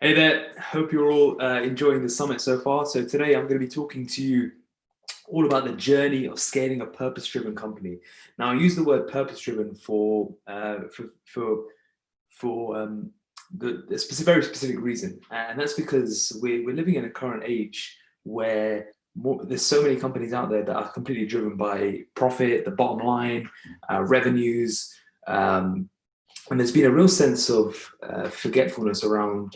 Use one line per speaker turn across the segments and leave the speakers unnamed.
Hey there, hope you're all enjoying the summit so far. So today I'm going to be talking to you all about the journey of scaling a purpose-driven company. Now I use the word purpose-driven for very specific reason, and that's because we're living in a current age where there's so many companies out there that are completely driven by profit, the bottom line, revenues. Um, and there's been a real sense of forgetfulness around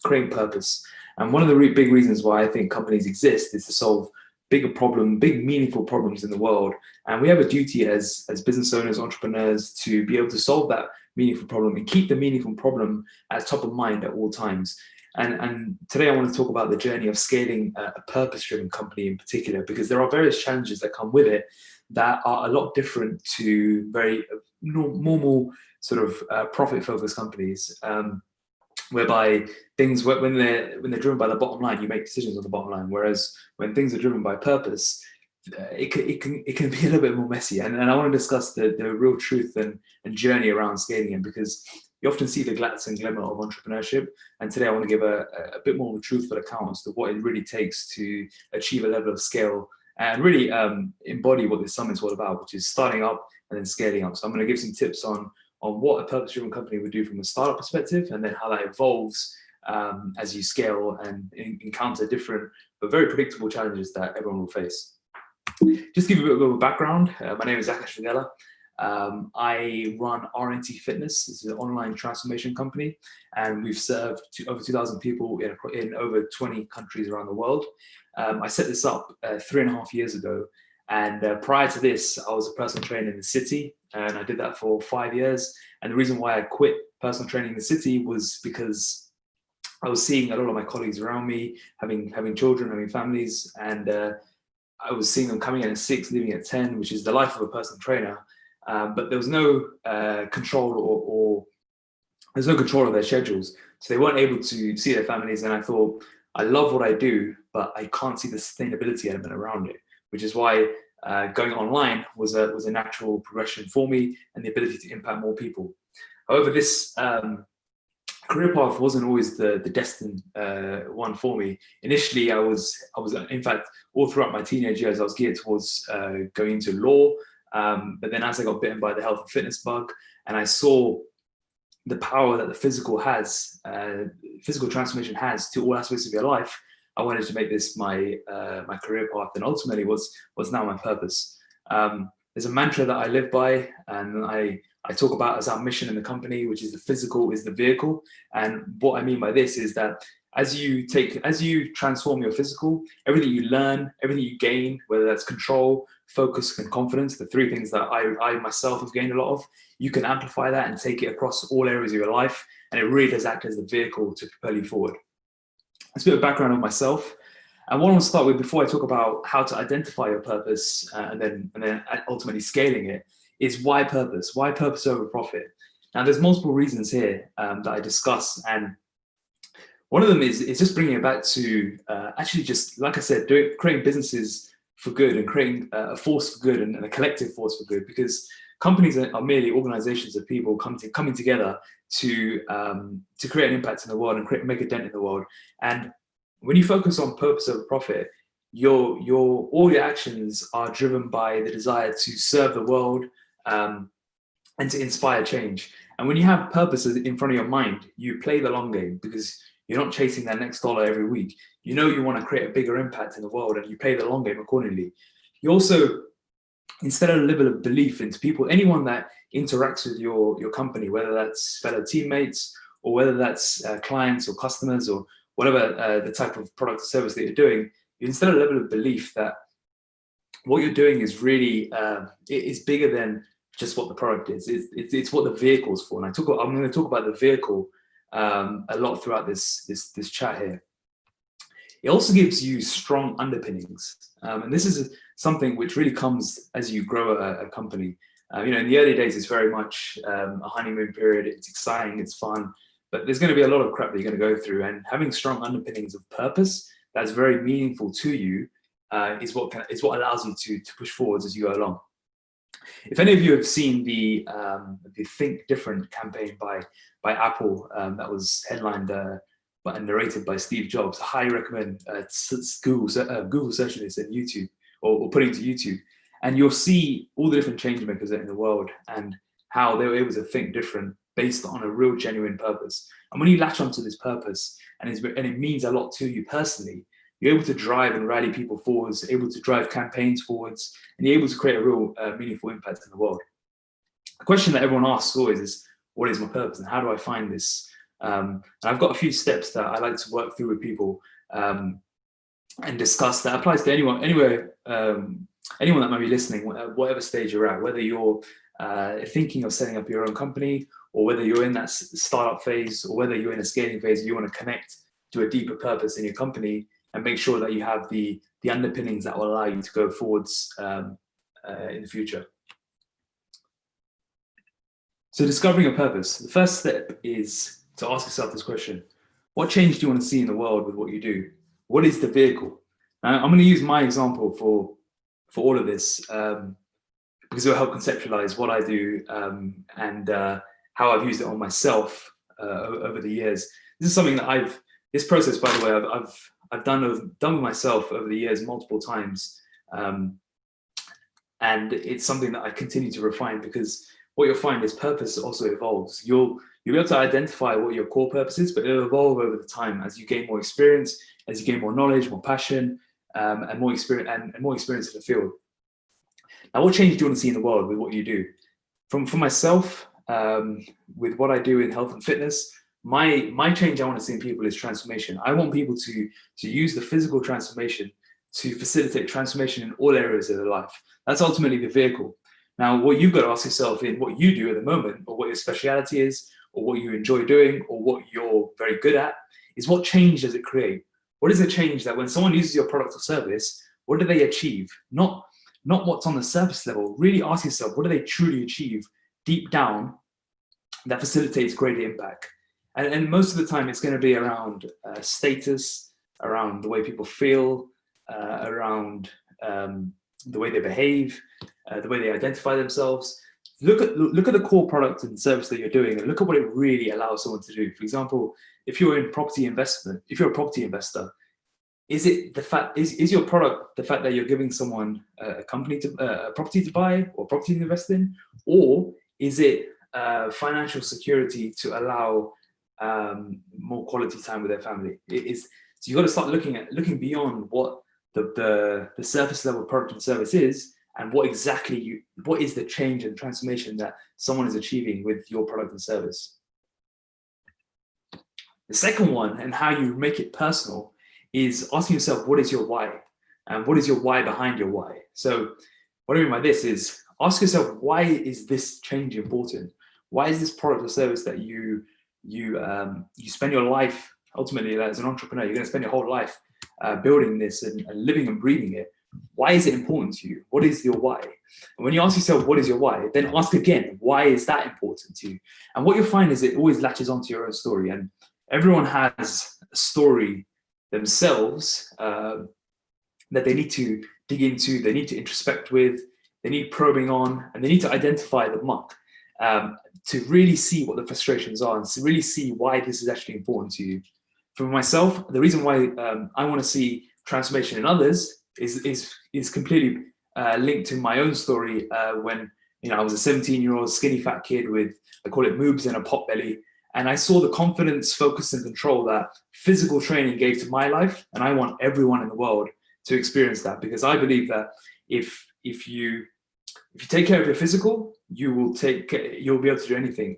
creating purpose. And one of the big reasons why I think companies exist is to solve big meaningful problems in the world. And we have a duty as business owners, entrepreneurs, to be able to solve that meaningful problem and keep the meaningful problem at top of mind at all times. And today I want to talk about the journey of scaling a purpose-driven company in particular, because there are various challenges that come with it that are a lot different to very normal sort of profit-focused companies, whereby when they're driven by the bottom line, you make decisions on the bottom line. Whereas when things are driven by purpose, it can be a little bit more messy. And I want to discuss the real truth and journey around scaling it, because you often see the glitz and glimmer of entrepreneurship. And today I want to give a bit more of a truthful account as to what it really takes to achieve a level of scale and really embody what this summit's all about, which is starting up and then scaling up. So I'm going to give some tips on what a purpose-driven company would do from a startup perspective, and then how that evolves as you scale and encounter different but very predictable challenges that everyone will face. Just to give you a bit of a background, my name is Akash Vaghela. I run RNT Fitness. It's an online transformation company, and we've served over 2,000 people in over 20 countries around the world. I set this up 3.5 years ago, and prior to this, I was a personal trainer in the city, and I did that for 5 years. And the reason why I quit personal training in the city was because I was seeing a lot of my colleagues around me having children, having families, and I was seeing them coming in at 6, leaving at 10, which is the life of a personal trainer. But there was no control or there's no control of their schedules, so they weren't able to see their families. And I thought, I love what I do, but I can't see the sustainability element around it, which is why going online was a natural progression for me, and the ability to impact more people. However, this career path wasn't always the destined one for me. Initially, I was in fact all throughout my teenage years I was geared towards going into law. But then as I got bitten by the health and fitness bug, and I saw the power that the physical transformation has to all aspects of your life, I wanted to make this my career path, and ultimately was now my purpose. There's a mantra that I live by, and I talk about as our mission in the company, which is the physical is the vehicle. And what I mean by this is that as you transform your physical, everything you learn, everything you gain, whether that's control, focus, and confidence, the three things that I myself have gained a lot of, you can amplify that and take it across all areas of your life. And it really does act as the vehicle to propel you forward. That's a bit of background on myself. And what I want to start with before I talk about how to identify your purpose and then ultimately scaling it is why purpose? Why purpose over profit? Now, there's multiple reasons here that I discuss, and one of them is just bringing it back to actually just, like I said, creating businesses for good and creating a force for good and a collective force for good, because companies are merely organizations of people coming together to create an impact in the world and make a dent in the world. And when you focus on purpose over profit, all your actions are driven by the desire to serve the world, and to inspire change. And when you have purpose in front of your mind, you play the long game, because you're not chasing that next dollar every week. You know you want to create a bigger impact in the world, and you play the long game accordingly. You also instead of a level of belief into people, anyone that interacts with your company, whether that's fellow teammates or whether that's clients or customers or whatever the type of product or service that you're doing, you instead of a level of belief that what you're doing is really it's bigger than just what the product is. It's what the vehicle's for. And I'm going to talk about the vehicle a lot throughout this chat here. It also gives you strong underpinnings, and this is something which really comes as you grow a company. In the early days, it's very much a honeymoon period. It's exciting, it's fun, but there's going to be a lot of crap that you're going to go through. And having strong underpinnings of purpose that's very meaningful to you is what allows you to push forwards as you go along. If any of you have seen the Think Different campaign by Apple that was headlined and narrated by Steve Jobs. I highly recommend Google searching this in YouTube or putting it to YouTube, and you'll see all the different change makers in the world and how they were able to think different based on a real genuine purpose. And when you latch onto this purpose and it means a lot to you personally, you're able to drive and rally people forwards, able to drive campaigns forwards, and you're able to create a real meaningful impact in the world. The question that everyone asks always is, what is my purpose and how do I find this? And I've got a few steps that I like to work through with people and discuss that applies to anyone that might be listening, whatever stage you're at, whether you're thinking of setting up your own company, or whether you're in that startup phase, or whether you're in a scaling phase, you want to connect to a deeper purpose in your company and make sure that you have the underpinnings that will allow you to go forwards in the future. So discovering a purpose, the first step is to ask yourself this question: what change do you want to see in the world with what you do? What is the vehicle? Now, I'm going to use my example for all of this because it will help conceptualize what I do and how I've used it on myself over the years. This is something that this process, by the way, I've done with myself over the years multiple times, and it's something that I continue to refine, because what you'll find is purpose also evolves. You'll be able to identify what your core purpose is, but it'll evolve over the time as you gain more experience, as you gain more knowledge, more passion, and more experience in the field. Now, what change do you want to see in the world with what you do? For myself, with what I do in health and fitness, my change I want to see in people is transformation. I want people to use the physical transformation to facilitate transformation in all areas of their life. That's ultimately the vehicle. Now, what you've got to ask yourself in what you do at the moment, or what your speciality is, or what you enjoy doing, or what you're very good at, is what change does it create? What is the change that when someone uses your product or service, what do they achieve? Not what's on the surface level. Really ask yourself, what do they truly achieve deep down that facilitates greater impact? And most of the time, it's going to be around status, around the way people feel, around the way they behave, the way they identify themselves. Look at the core product and service that you're doing, and look at what it really allows someone to do. For example, if you're in property investment, if you're a property investor, is your product the fact that you're giving someone a property to buy or property to invest in, or is it financial security to allow more quality time with their family? So you've got to start looking beyond what the surface level product and service is, and what is the change and transformation that someone is achieving with your product and service. The second one, and how you make it personal, is asking yourself, what is your why? And what is your why behind your why? So what I mean by this is, ask yourself, why is this change important? Why is this product or service that you spend your life, ultimately as an entrepreneur, you're going to spend your whole life building this and living and breathing it. Why is it important to you? What is your why? And when you ask yourself, what is your why? Then ask again, why is that important to you? And what you'll find is it always latches onto your own story. And everyone has a story themselves that they need to dig into, they need to introspect with, they need probing on, and they need to identify the muck to really see what the frustrations are and to really see why this is actually important to you. For myself, the reason why I want to see transformation in others is completely linked to my own story when I was a 17-year-old skinny fat kid with, I call it moobs and a pot belly, and I saw the confidence, focus, and control that physical training gave to my life, and I want everyone in the world to experience that, because I believe that if you take care of your physical, you'll be able to do anything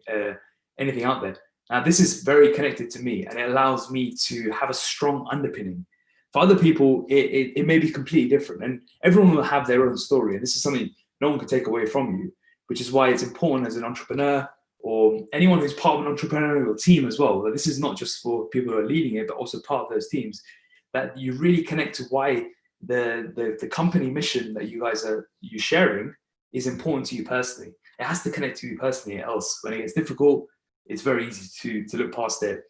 out there. Now, this is very connected to me, and it allows me to have a strong underpinning. For other people, it may be completely different, and everyone will have their own story, and this is something no one can take away from you, which is why it's important as an entrepreneur, or anyone who's part of an entrepreneurial team as well, that this is not just for people who are leading it, but also part of those teams, that you really connect to why the company mission that you guys are sharing is important to you personally. It has to connect to you personally, else when it gets difficult, it's very easy to look past it.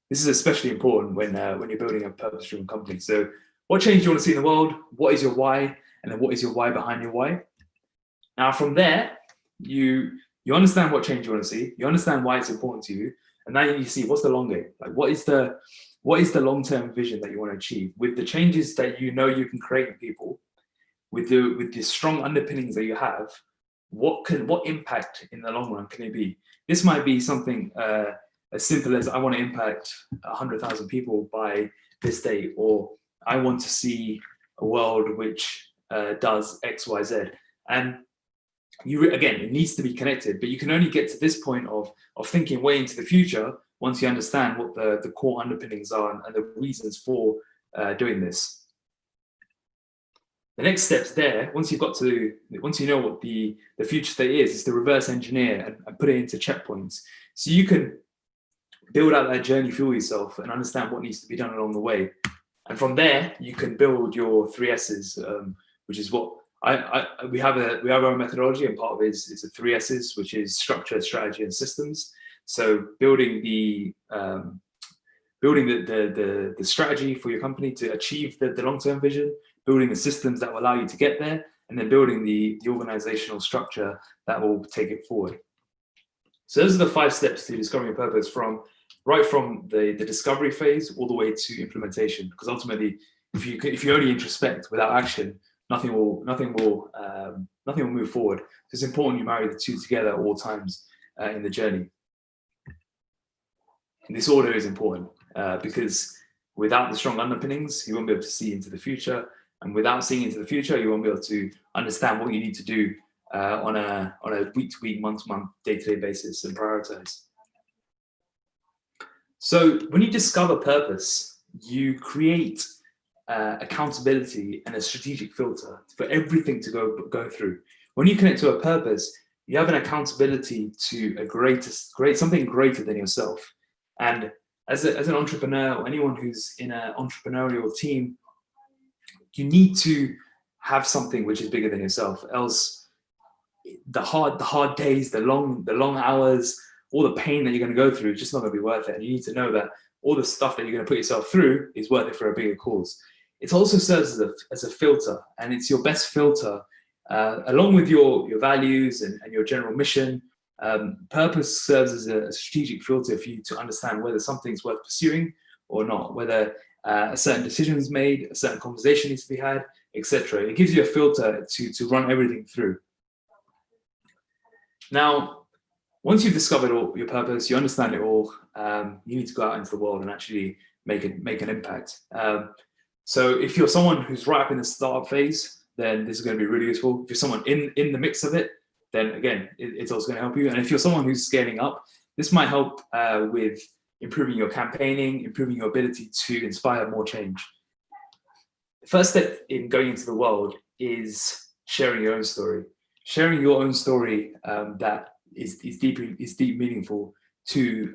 This is especially important when you're building a purpose-driven company. So what change do you want to see in the world? What is your why? And then what is your why behind your why? Now, from there, you understand what change you want to see. You understand why it's important to you. And now you need to see what's the long game. Like, what is the long-term vision that you want to achieve with the changes that you know you can create in people, with the strong underpinnings that you have. What impact in the long run can it be? This might be something as simple as, I want to impact 100,000 people by this date, or I want to see a world which does X, Y, Z. And again, it needs to be connected, but you can only get to this point of thinking way into the future once you understand what the core underpinnings are and the reasons for doing this. The next steps there, once you know what the future state is to reverse engineer and put it into checkpoints. So you can build out that journey for yourself and understand what needs to be done along the way. And from there, you can build your 3 S's, which is what we have our methodology, and part of it is the 3 S's, which is structure, strategy, and systems. So building the strategy for your company to achieve the long-term vision, building the systems that will allow you to get there, and then building the organizational structure that will take it forward. So those are the 5 steps to discovering your purpose, right from the discovery phase all the way to implementation. Because ultimately, if you only introspect without action, nothing will move forward. So it's important you marry the two together at all times in the journey. And this order is important because without the strong underpinnings, you won't be able to see into the future. And without seeing into the future, you won't be able to understand what you need to do on a week-to-week, month-to-month, day-to-day basis and prioritize. So when you discover purpose, you create accountability and a strategic filter for everything to go through. When you connect to a purpose, you have an accountability to something greater than yourself. And as an entrepreneur, or anyone who's in an entrepreneurial team, you need to have something which is bigger than yourself. Else, the hard days, the long hours, all the pain that you're going to go through is just not going to be worth it. And you need to know that all the stuff that you're going to put yourself through is worth it for a bigger cause. It also serves as a filter, and it's your best filter, along with your values and your general mission. Purpose serves as a strategic filter for you to understand whether something's worth pursuing or not, whether a certain decision is made, a certain conversation needs to be had, etc. It gives you a filter to run everything through. Now, once you've discovered your purpose, you understand it all, you need to go out into the world and actually make an impact. So if you're someone who's right up in the startup phase, then this is going to be really useful. If you're someone in the mix of it, then again, it's also going to help you. And if you're someone who's scaling up, this might help with improving your campaigning, improving your ability to inspire more change. The first step in going into the world is sharing your own story. Sharing your own story that is deep meaningful to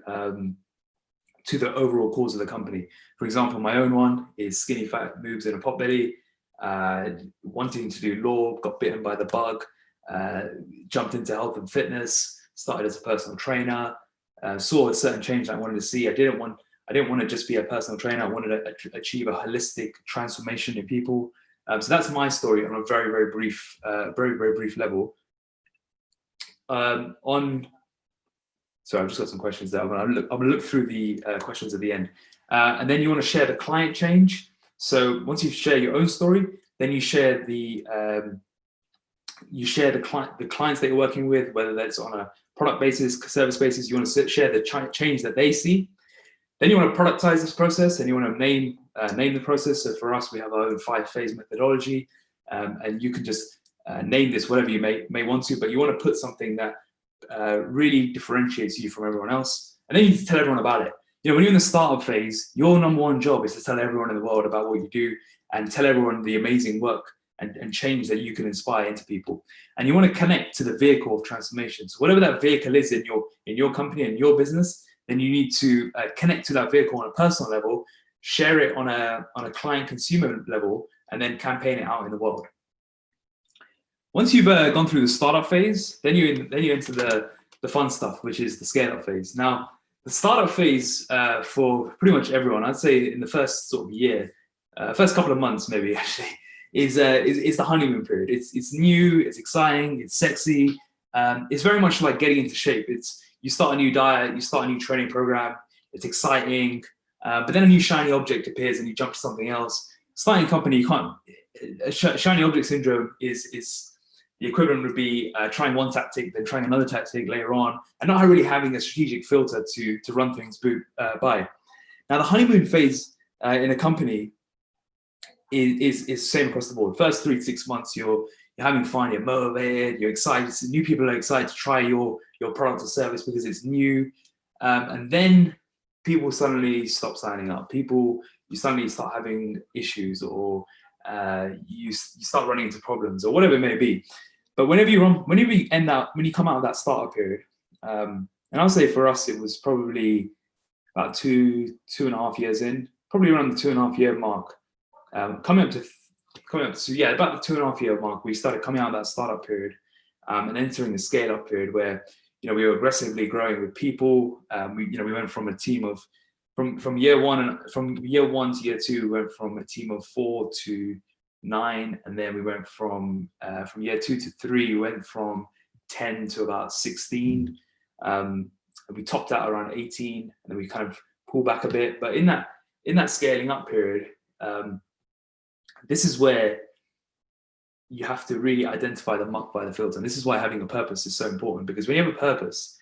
the overall cause of the company. For example, my own one is skinny fat moves in a pot belly, wanting to do law, got bitten by the bug, jumped into health and fitness, started as a personal trainer, saw a certain change that I wanted to see. I didn't want to just be a personal trainer. I wanted to achieve a holistic transformation in people. So that's my story on a very, very brief level. So I've just got some questions there. I'm gonna look through the questions at the end. And then you want to share the client change. So once you share your own story, then you share the clients that you're working with, whether that's on a product basis, service basis. You want to share the change that they see. Then you want to productize this process, and you want to name the process. So for us, we have our own 5-phase methodology, and you can just name this whatever you may want to, but you want to put something that really differentiates you from everyone else. And then you need to tell everyone about it. You know, when you're in the startup phase, your number one job is to tell everyone in the world about what you do and tell everyone the amazing work and change that you can inspire into people. And you want to connect to the vehicle of transformation. So whatever that vehicle is in your company and your business, then you need to connect to that vehicle on a personal level, share it on a client consumer level, and then campaign it out in the world. Once you've gone through the startup phase, then you enter the fun stuff, which is the scale-up phase. Now, the startup phase for pretty much everyone, I'd say in the first sort of year, first couple of months maybe actually, is the honeymoon period. It's new, it's exciting, it's sexy. It's very much like getting into shape. you start a new diet, you start a new training program, it's exciting, but then a new shiny object appears and you jump to something else. Starting a company, you can't. Shiny object syndrome is the equivalent would be trying one tactic, then trying another tactic later on, and not really having a strategic filter to run things by. Now, the honeymoon phase in a company is the same across the board. First 3 to 6 months, you're having fun, you're motivated, you're excited. New people are excited to try your product or service because it's new, and then people suddenly stop signing up. You suddenly start having issues, or you start running into problems, or whatever it may be. But whenever you come out of that startup period, and I'll say for us, it was probably about 2.5 years in, probably around the 2.5 year mark, coming up to about the 2.5 year mark, we started coming out of that startup period and entering the scale up period where we were aggressively growing with people. We went from a team of from year one to year 2, we went from a team of 4 to 9, and then we went from year 2 to 3, we went from 10 to about 16. We topped out around 18, and then we kind of pulled back a bit. But in that scaling up period, this is where you have to really identify the muck by the filter. And this is why having a purpose is so important, because when you have a purpose,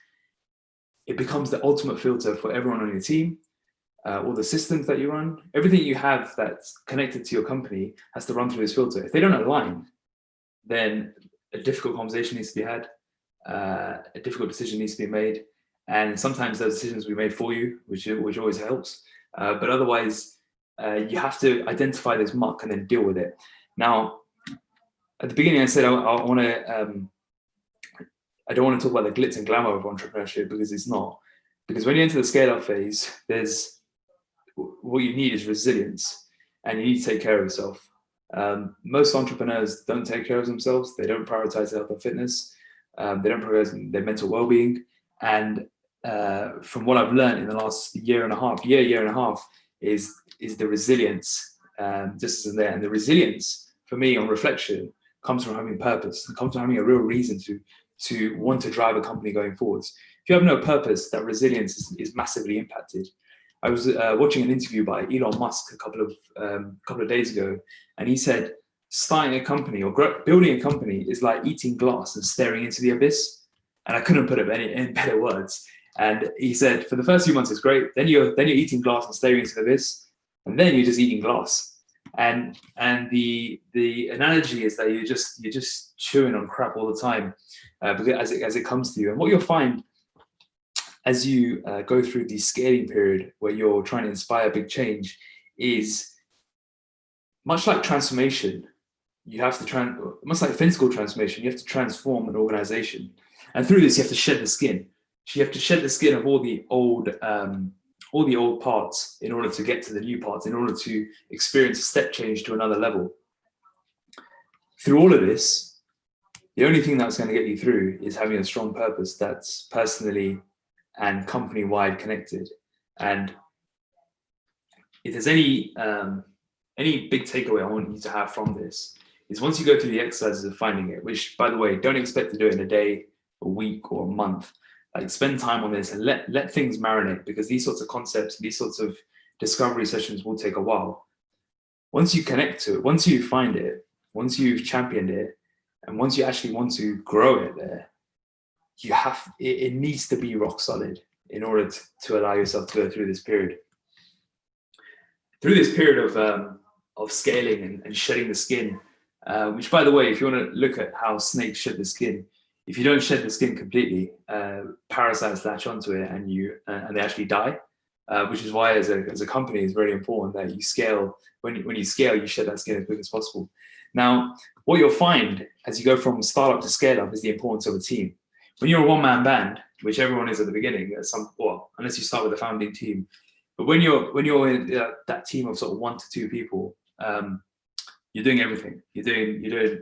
it becomes the ultimate filter for everyone on your team, all the systems that you run, everything you have that's connected to your company has to run through this filter. If they don't align, then a difficult conversation needs to be had, a difficult decision needs to be made. And sometimes those decisions will be made for you, which always helps. But otherwise, you have to identify this muck and then deal with it. Now, at the beginning, I said I don't want to talk about the glitz and glamour of entrepreneurship, because it's not. Because when you enter the scale-up phase, what you need is resilience, and you need to take care of yourself. Most entrepreneurs don't take care of themselves. They don't prioritize health and fitness. They don't prioritize their mental well-being. And from what I've learned in the last year and a half, is the resilience just isn't there. And the resilience, for me, on reflection, comes from having purpose, and comes from having a real reason to want to drive a company going forwards. If you have no purpose, that resilience is massively impacted. I was watching an interview by Elon Musk a couple of days ago, and he said starting a company or building a company is like eating glass and staring into the abyss. And I couldn't put it in better words. And he said, for the first few months, it's great. Then you're eating glass and staring into the abyss, and then you're just eating glass. And the analogy is that you're just chewing on crap all the time, because as it comes to you. And what you'll find as you go through the scaling period where you're trying to inspire big change is, much like transformation, much like physical transformation, you have to transform an organization. And through this, you have to shed the skin. So you have to shed the skin of all the old parts in order to get to the new parts, in order to experience a step change to another level. Through all of this, the only thing that's going to get you through is having a strong purpose that's personally and company-wide connected. And if there's any big takeaway I want you to have from this, is once you go through the exercises of finding it, which, by the way, don't expect to do it in a day, a week, or a month. Like, spend time on this and let things marinate, because these sorts of concepts, these sorts of discovery sessions will take a while. Once you connect to it, once you find it, once you've championed it, and once you actually want to grow it there, it needs to be rock solid in order to allow yourself to go through this period. Through this period of scaling and shedding the skin, which, by the way, if you want to look at how snakes shed the skin, if you don't shed the skin completely, parasites latch onto it and they actually die, which is why as a company it's very important that you scale. When you scale, you shed that skin as quick as possible. Now, what you'll find as you go from startup to scale up is the importance of a team. When you're a one-man band, which everyone is at the beginning, unless you start with a founding team, but when you're in that team of sort of 1 to 2 people, you're doing everything. You're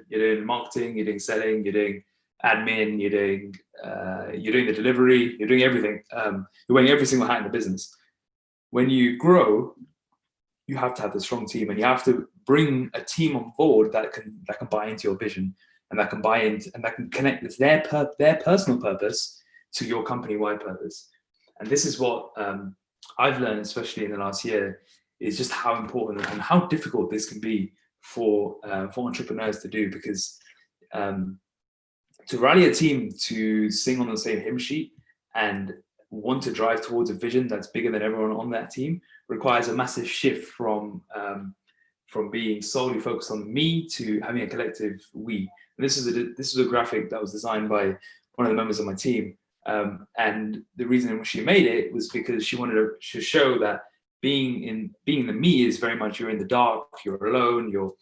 doing marketing, you're doing selling, you're doing admin, you're doing the delivery, you're doing everything. You're wearing every single hat in the business. When you grow, you have to have a strong team, and you have to bring a team on board that can buy into your vision, and that can buy into and that can connect with their personal purpose to your company-wide purpose. And this is what I've learned, especially in the last year, is just how important and how difficult this can be for entrepreneurs to do, because to rally a team to sing on the same hymn sheet and want to drive towards a vision that's bigger than everyone on that team requires a massive shift from being solely focused on me to having a collective we. And this is a graphic that was designed by one of the members of my team, and the reason in which she made it was because she wanted to show that being the me is very much you're in the dark, you're alone, you're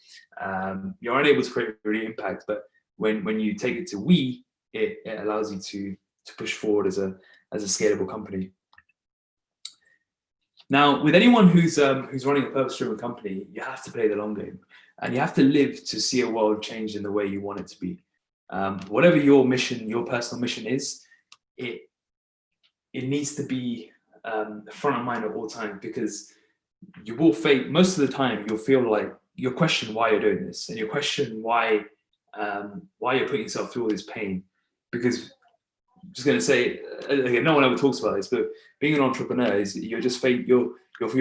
unable to create really impact. But when you take it to we, it allows you to push forward as a scalable company. Now, with anyone who's running a purpose-driven company, you have to play the long game, and you have to live to see a world change in the way you want it to be. Whatever your mission, your personal mission is, it needs to be front of mind at all times, because you will face, most of the time, you'll feel like you'll question why you're doing this, and you'll question why you're putting yourself through all this pain. Because I'm just going to say, again, no one ever talks about this, but being an entrepreneur is your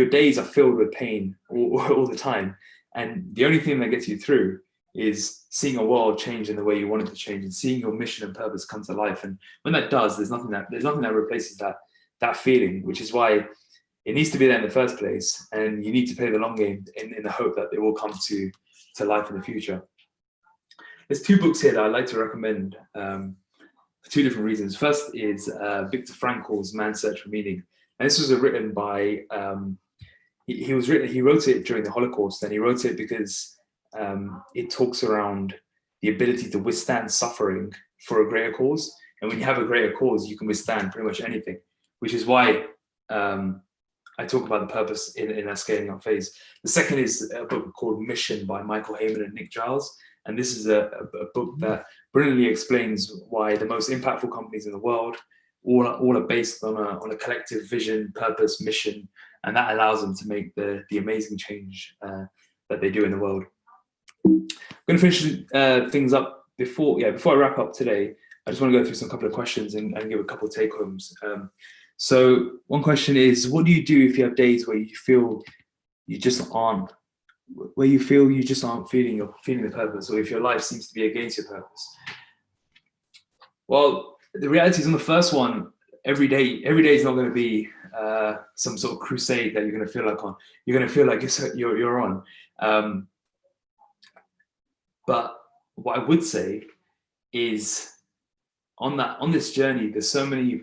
days are filled with pain all the time, and the only thing that gets you through is seeing a world change in the way you want it to change, and seeing your mission and purpose come to life. And when that does, there's nothing that replaces that feeling, which is why it needs to be there in the first place, and you need to play the long game in the hope that it will come to life in the future. There's two books here that I'd like to recommend for two different reasons. First is Viktor Frankl's Man's Search for Meaning. And this was written by, he wrote it during the Holocaust, and he wrote it because it talks around the ability to withstand suffering for a greater cause. And when you have a greater cause, you can withstand pretty much anything, which is why I talk about the purpose in that scaling up phase. The second is a book called Mission by Michael Heyman and Nick Giles. And this is a book that brilliantly explains why the most impactful companies in the world all are based on a collective vision, purpose, mission, and that allows them to make the amazing change that they do in the world. I'm going to finish things up before I wrap up today. I just want to go through some couple of questions and give a couple of take homes. So one question is, what do you do if you have days where you feel you just aren't feeling the purpose, or if your life seems to be against your purpose? Well, the reality is, on the first one, every day is not going to be some sort of crusade that you're going to feel like on. You're going to feel like you're on. But what I would say is, on this journey, there's so many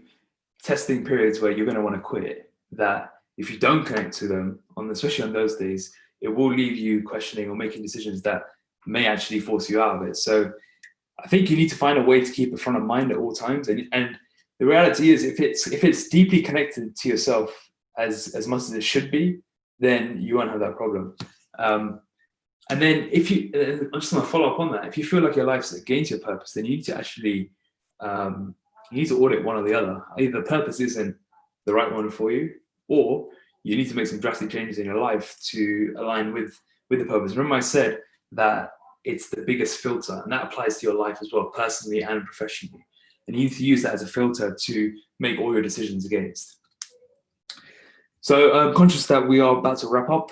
testing periods where you're going to want to quit, that if you don't connect to them, especially on those days, it will leave you questioning or making decisions that may actually force you out of it. So I think you need to find a way to keep it front of mind at all times. And the reality is, if it's deeply connected to yourself as much as it should be, then you won't have that problem. And then I just want to follow up on that. If you feel like your life's against your purpose, then you need to actually you need to audit one or the other. Either the purpose isn't the right one for you, or you need to make some drastic changes in your life to align with the purpose. Remember I said that it's the biggest filter, and that applies to your life as well, personally and professionally. And you need to use that as a filter to make all your decisions against. So I'm conscious that we are about to wrap up.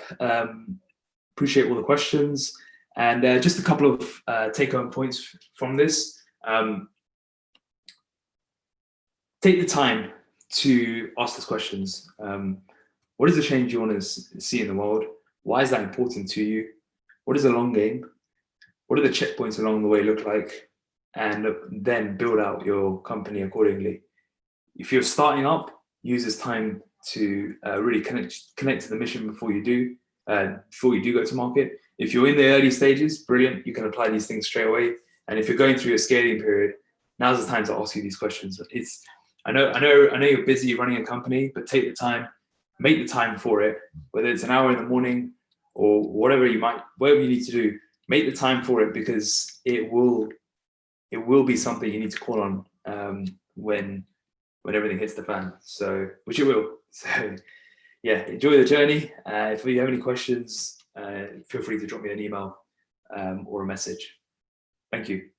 Appreciate all the questions. And just a couple of take-home points from this. Take the time to ask those questions. What is the change you want to see in the world? Why is that important to you? What is the long game? What do the checkpoints along the way look like? And then build out your company accordingly. If you're starting up, use this time to really connect to the mission before you do go to market. If you're in the early stages, brilliant, you can apply these things straight away. And if you're going through a scaling period, now's the time to ask you these questions. I know you're busy running a company, but take the time, make the time for it, whether it's an hour in the morning or whatever you need to do, make the time for it, because it will be something you need to call on when everything hits the fan. So, which it will. So yeah, enjoy the journey. If you have any questions, feel free to drop me an email or a message. Thank you.